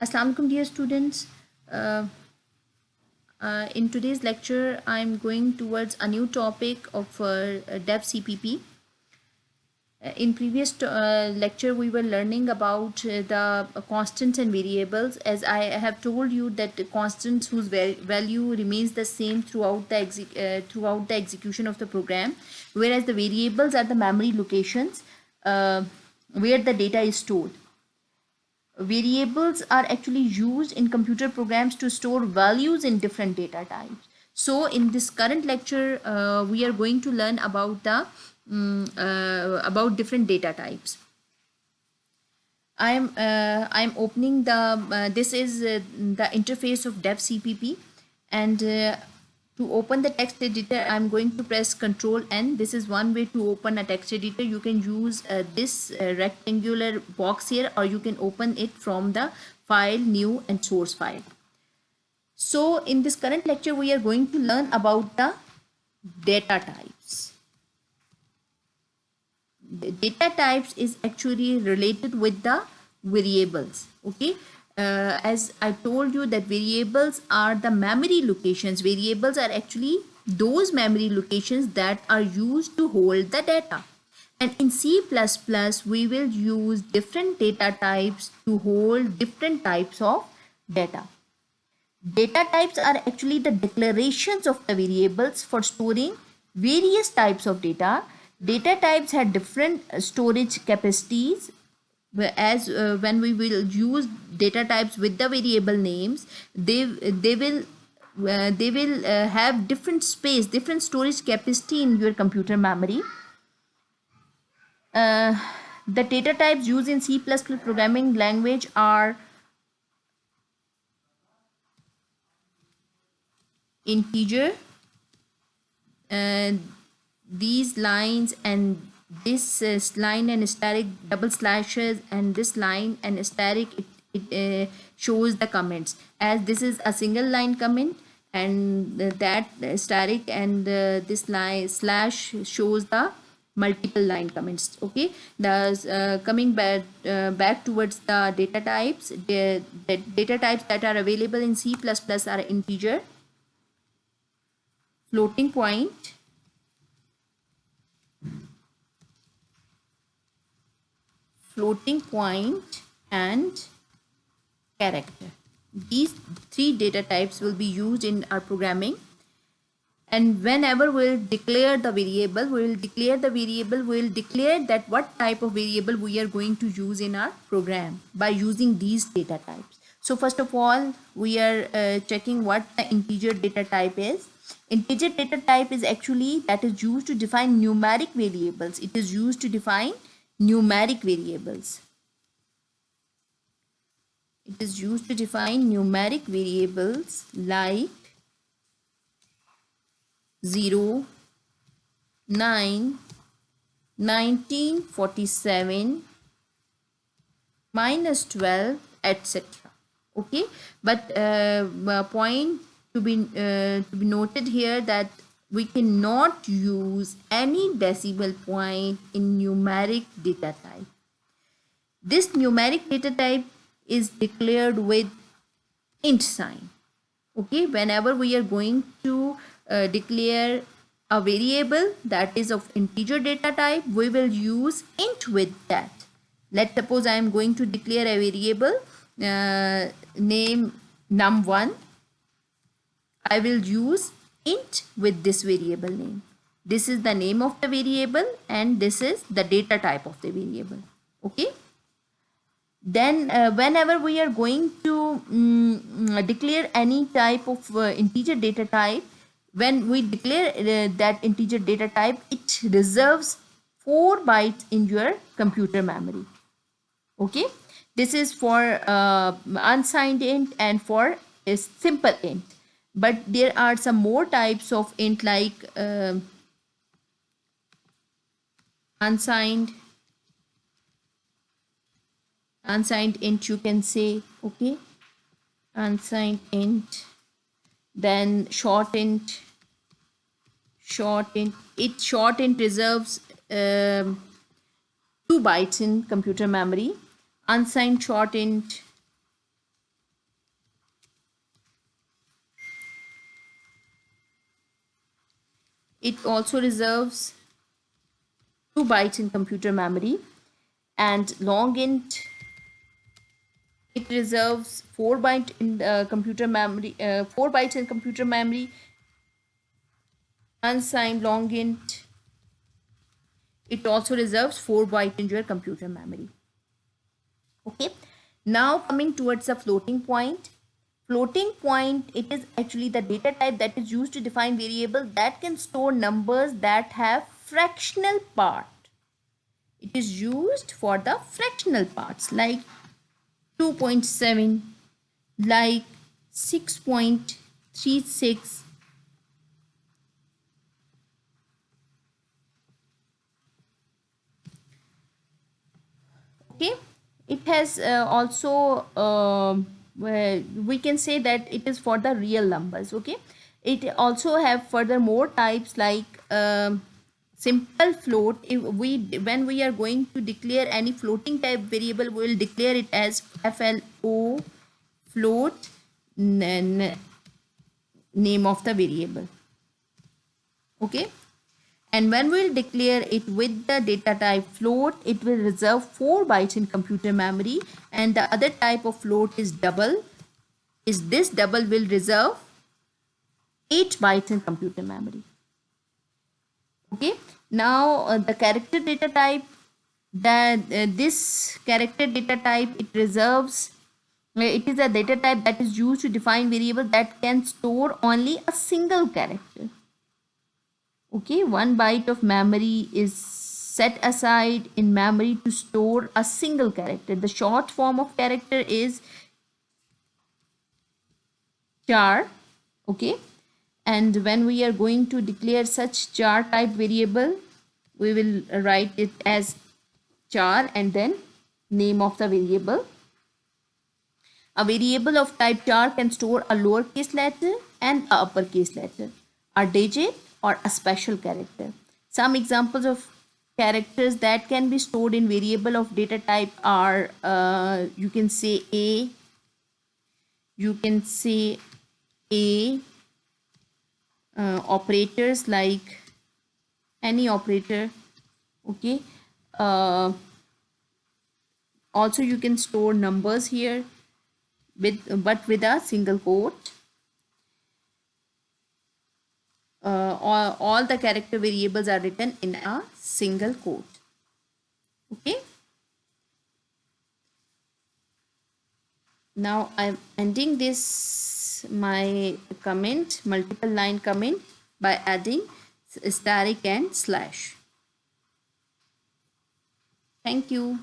Assalamu alaikum, dear students. Uh, in today's lecture, I'm going towards a new topic of Dev CPP. In previous lecture, we were learning about the constants and variables. As I have told you that the constants whose value remains the same throughout the throughout the execution of the program, whereas the variables are the memory locations where the data is stored. Variables are actually used in computer programs to store values in different data types. So in this current lecture, we are going to learn about the about different data types. I'm opening the this is the interface of dev cpp, and to open the text editor I'm going to press Control N. This is one way to open a text editor. You can use this rectangular box here, or you can open it from the file, new and source file. So in this current lecture we are going to learn about the data types. The data types is actually related with the variables. Okay, as I told you that variables are the memory locations. Variables are actually those memory locations that are used to hold the data, and in C++ we will use different data types to hold different types of data. Data types are actually the declarations of the variables for storing various types of data. Data types have different storage capacities, whereas when we will use data types with the variable names, they will have different space, different storage capacity in your computer memory. The data types used in C++ programming language are integer, these lines and this line and asterisk double slashes, and this line and asterisk it shows the comments, as this is a single line comment, and that asterisk and this line slash shows the multiple line comments. Okay, the coming back towards the data types, the data types that are available in C++ are integer, floating point, and character. These three data types will be used in our programming, and whenever we'll declare the variable, we'll declare that what type of variable we are going to use in our program by using these data types. So first of all, we are checking what the integer data type is. Integer data type is actually that is used to define numeric variables. It is used to define numeric variables. It is used to define numeric variables like 0, 9, 1947, -12, etc. Okay, but point to be noted here that we cannot use any decimal point in numeric data type. This numeric data type is declared with int sign. Okay, whenever we are going to declare a variable that is of integer data type, we will use int with that. Let's suppose I am going to declare a variable name num1. I will use int with this variable name. This is the name of the variable and this is the data type of the variable. Okay, then whenever we are going to declare any type of integer data type, when we declare that integer data type, it reserves 4 bytes in your computer memory. Okay, this is for unsigned int and for a simple int, but there are some more types of int like unsigned int, you can say. Okay, unsigned int, then short int. Short int reserves 2 bytes in computer memory. Unsigned short int it also reserves 2 bytes in computer memory, and long int, it reserves 4 byte in computer memory, 4 bytes in computer memory. Unsigned long int, it also reserves 4 byte in your computer memory. Okay, now coming towards the floating point. Floating point, it is actually the data type that is used to define variable that can store numbers that have fractional part. It is used for the fractional parts like 2.7, like 6.36. Okay, it has also we can say that it is for the real numbers. Okay, it also have further more types like simple float. If we, when we are going to declare any floating type variable, we will declare it as FLO, float, name of the variable. Okay, and when we'll declare it with the data type float, it will reserve 4 bytes in computer memory, and the other type of float is double. Is this double will reserve 8 bytes in computer memory. Okay, now the character data type, that this character data type, it reserves, it is a data type that is used to define variable that can store only a single character. Okay, 1 byte of memory is set aside in memory to store a single character. The short form of character is char. Okay, and when we are going to declare such char type variable, we will write it as char and then name of the variable. A variable of type char can store a lowercase letter and a uppercase letter, a digit, or a special character. Some examples of characters that can be stored in variable of data type are you can say a, you can say a, operators like any operator. Okay, also you can store numbers here but with a single quote. All the character variables are written in a single quote. Okay, now I'm ending this my comment, multiple line comment, by adding asterisk and slash. Thank you.